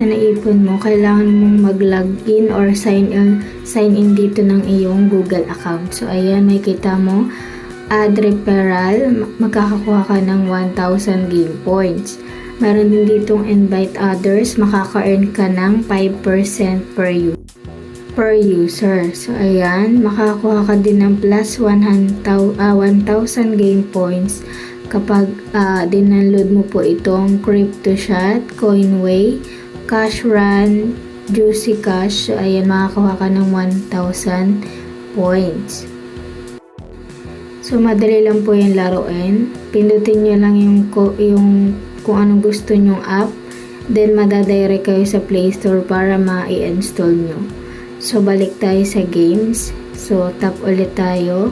Na naipon mo, kailangan mong mag-login or sign in dito ng iyong Google account. So, ayan, may kita mo, add referral, makakakuha ka ng 1,000 game points. Meron din ditong invite others, makaka-earn ka ng 5% per user. So, ayan, makakakuha ka din ng plus 1,000 game points kapag dinaload mo po itong CryptoShot, Coinway, Cash Run, Juicy Cash. So, ayan, makakakuha ka ng 1,000 points. So, madali lang po yung laruin. Pindutin nyo lang yung kung anong gusto nyong app. Then, madadirect kayo sa Play Store para ma-i-install nyo. So, balik tayo sa games. So, tap ulit tayo.